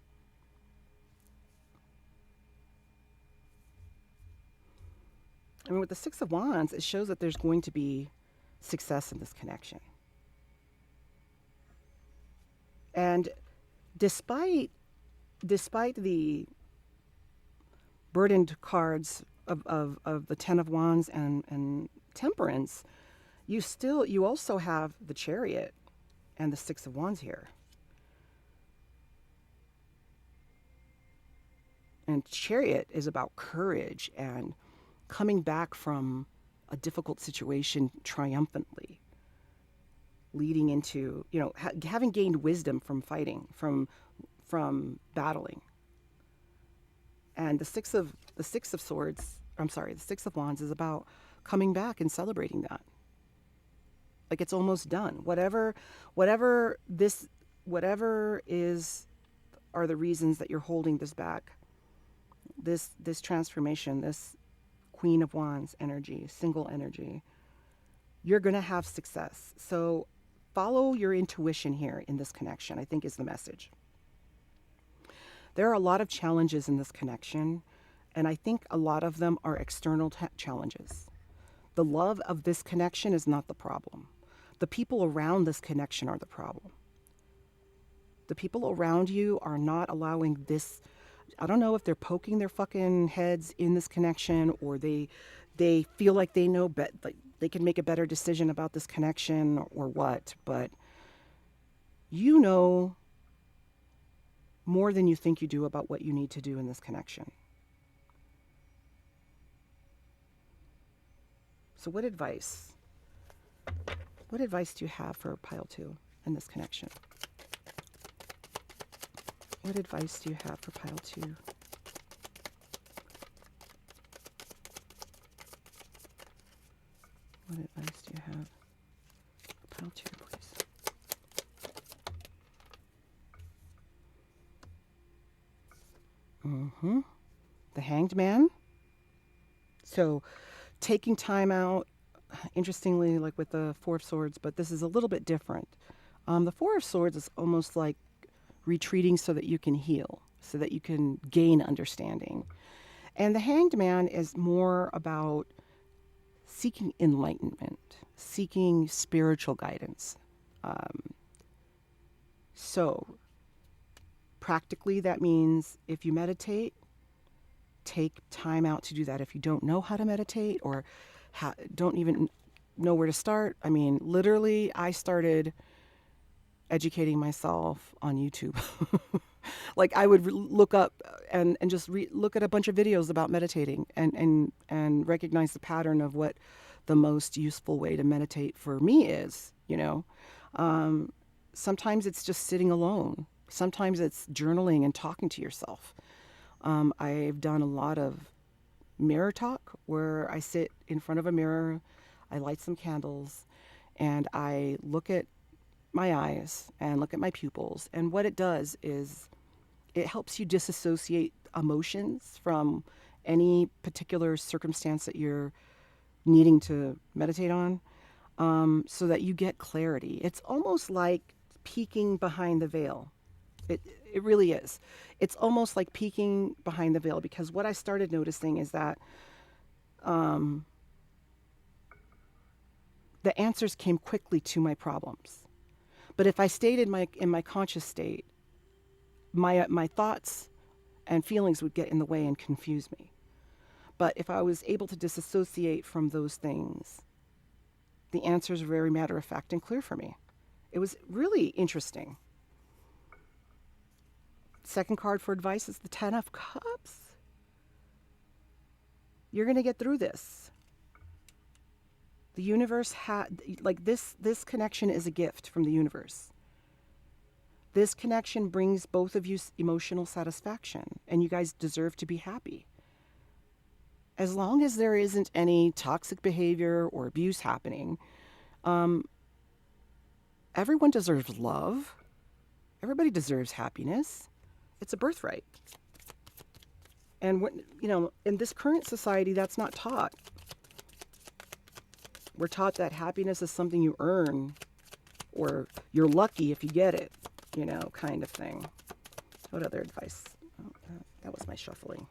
[SPEAKER 1] I mean, with the Six of Wands, it shows that there's going to be success in this connection. And despite the burdened cards of the Ten of Wands and Temperance, you also have the Chariot and the Six of Wands here. And Chariot is about courage and coming back from a difficult situation triumphantly, leading into, you know, having gained wisdom from fighting, from battling. And the Six of Swords, I'm sorry, the Six of Wands is about coming back and celebrating that. Like it's almost done. Whatever are the reasons that you're holding this back. This transformation, this Queen of Wands energy, single energy, you're going to have success. So follow your intuition here in this connection, I think is the message. There are a lot of challenges in this connection, and I think a lot of them are external challenges. The love of this connection is not the problem. The people around this connection are the problem. The people around you are not allowing this. I don't know if they're poking their fucking heads in this connection, or they feel like they know like they can make a better decision about this connection or what, but you know more than you think you do about what you need to do in this connection. So what advice do you have for pile 2 in this connection? What advice do you have for pile 2? What advice do you have for pile 2, please? The Hanged Man. So taking time out, interestingly, like with the Four of Swords, but this is a little bit different. The Four of Swords is almost like retreating so that you can heal, so that you can gain understanding. And the Hanged Man is more about seeking enlightenment, seeking spiritual guidance. So practically, that means if you meditate, take time out to do that. If you don't know how to meditate or don't even know where to start, I mean, literally, I started educating myself on YouTube. Like I would look up and just look at a bunch of videos about meditating and recognize the pattern of what the most useful way to meditate for me is, you know. Sometimes it's just sitting alone. Sometimes it's journaling and talking to yourself. I've done a lot of mirror talk where I sit in front of a mirror, I light some candles, and I look at my eyes and look at my pupils. And what it does is it helps you disassociate emotions from any particular circumstance that you're needing to meditate on, so that you get clarity. It's almost like peeking behind the veil. It really is. It's almost like peeking behind the veil, because what I started noticing is that the answers came quickly to my problems. But if I stayed in my conscious state, my thoughts and feelings would get in the way and confuse me. But if I was able to disassociate from those things, the answers were very matter of fact and clear for me. It was really interesting. Second card for advice is the Ten of Cups. You're going to get through this. The universe like this connection is a gift from the universe. This connection brings both of you emotional satisfaction, and you guys deserve to be happy. As long as there isn't any toxic behavior or abuse happening, everyone deserves love. Everybody deserves happiness. It's a birthright. And in this current society, that's not taught. We're taught that happiness is something you earn, or you're lucky if you get it, kind of thing. What other advice? Oh, that was my shuffling.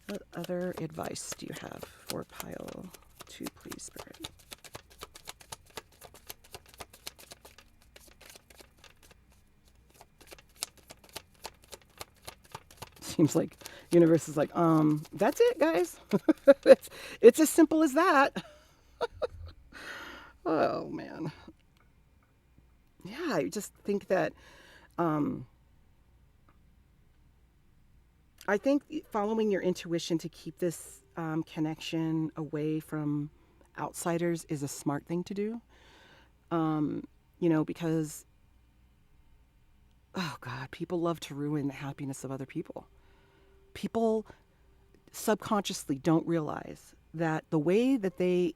[SPEAKER 1] What other advice do you have for pile 2, please, Spirit? Seems like universe is like, that's it, guys. it's as simple as that. Oh, man. Yeah, I just think that, I think following your intuition to keep this connection away from outsiders is a smart thing to do. Because, oh God, people love to ruin the happiness of other people. People subconsciously don't realize that the way that they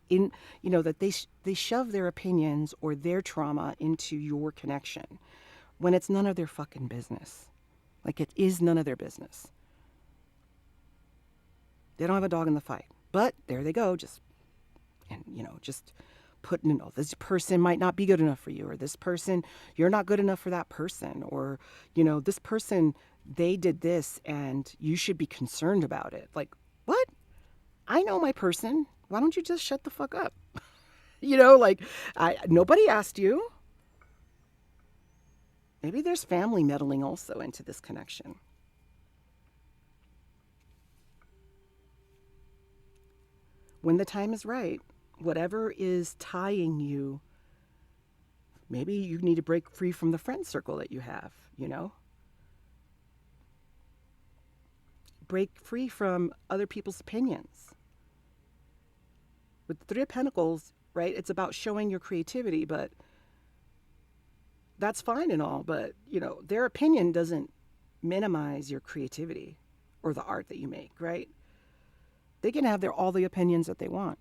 [SPEAKER 1] shove their opinions or their trauma into your connection when it's none of their fucking business. Like, it is none of their business. They don't have a dog in the fight. But there they go, just putting, this person might not be good enough for you, or this person, you're not good enough for that person, or, this person, they did this and you should be concerned about it. Like, what? I know my person. Why don't you just shut the fuck up? Nobody asked you. Maybe there's family meddling also into this connection. When the time is right, whatever is tying you, maybe you need to break free from the friend circle that you have, Break free from other people's opinions. With the Three of Pentacles, right, it's about showing your creativity, but that's fine and all, but, their opinion doesn't minimize your creativity or the art that you make, right? They can have all the opinions that they want.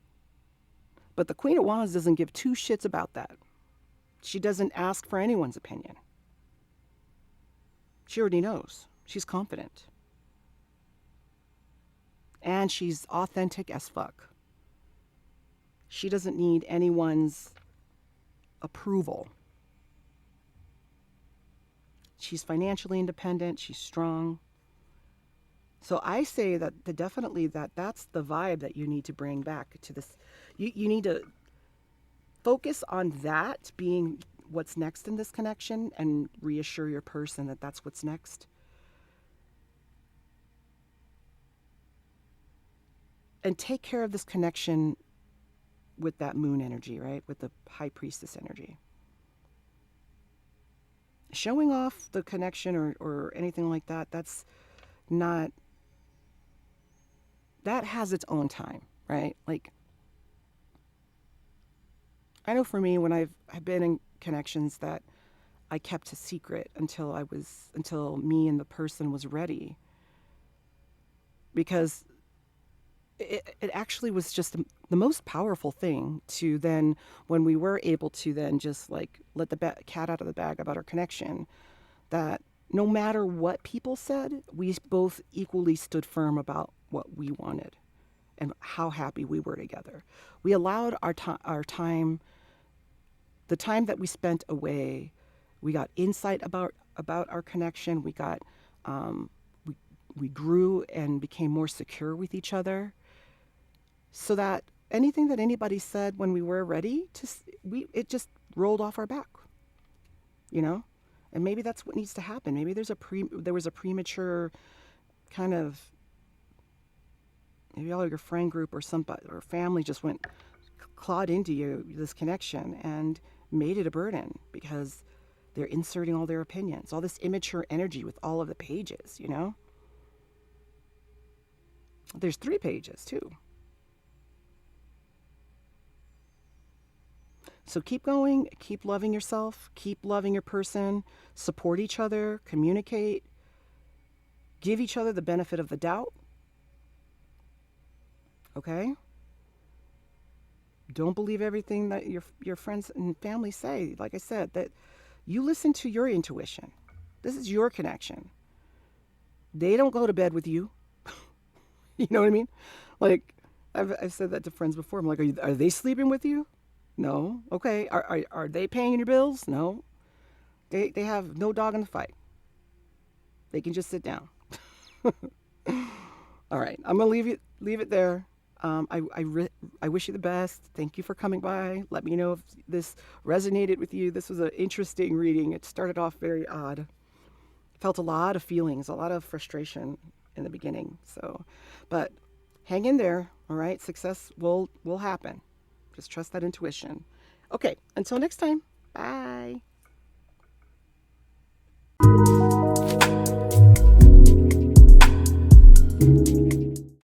[SPEAKER 1] But the Queen of Wands doesn't give two shits about that. She doesn't ask for anyone's opinion. She already knows. She's confident. And she's authentic as fuck. She doesn't need anyone's approval. She's financially independent. She's strong. So I say that definitely that's the vibe that you need to bring back to this. You need to focus on that being what's next in this connection and reassure your person that that's what's next. And take care of this connection with that moon energy, right? With the high priestess energy. Showing off the connection or anything like that, that's not, that has its own time, right? Like, I know for me, when I've been in connections that I kept a secret until me and the person was ready. Because it actually was just the most powerful thing to then, when we were able to then just like let the cat out of the bag about our connection, that no matter what people said, we both equally stood firm about what we wanted and how happy we were together. We allowed our time, the time that we spent away, we got insight about our connection. We got, we grew and became more secure with each other, so that anything that anybody said when we were ready it just rolled off our back, And maybe that's what needs to happen. Maybe there was a premature kind of, maybe all of your friend group or somebody or family just went clawed into this connection and made it a burden because they're inserting all their opinions, all this immature energy with all of the pages, There's 3 pages too. So keep going, keep loving yourself, keep loving your person, support each other, communicate, give each other the benefit of the doubt. Okay? Don't believe everything that your friends and family say. Like I said, that You listen to your intuition. This is your connection. They don't go to bed with you. You know what I mean? Like, I've said that to friends before. I'm like, are they sleeping with you? No. Okay. Are they paying your bills? No. They have no dog in the fight. They can just sit down. All right. I'm gonna leave it there. I wish you the best. Thank you for coming by. Let me know if this resonated with you. This was an interesting reading. It started off very odd. Felt a lot of feelings, a lot of frustration in the beginning. So, but hang in there. All right. Success will happen. Just trust that intuition. Okay. Until next time. Bye.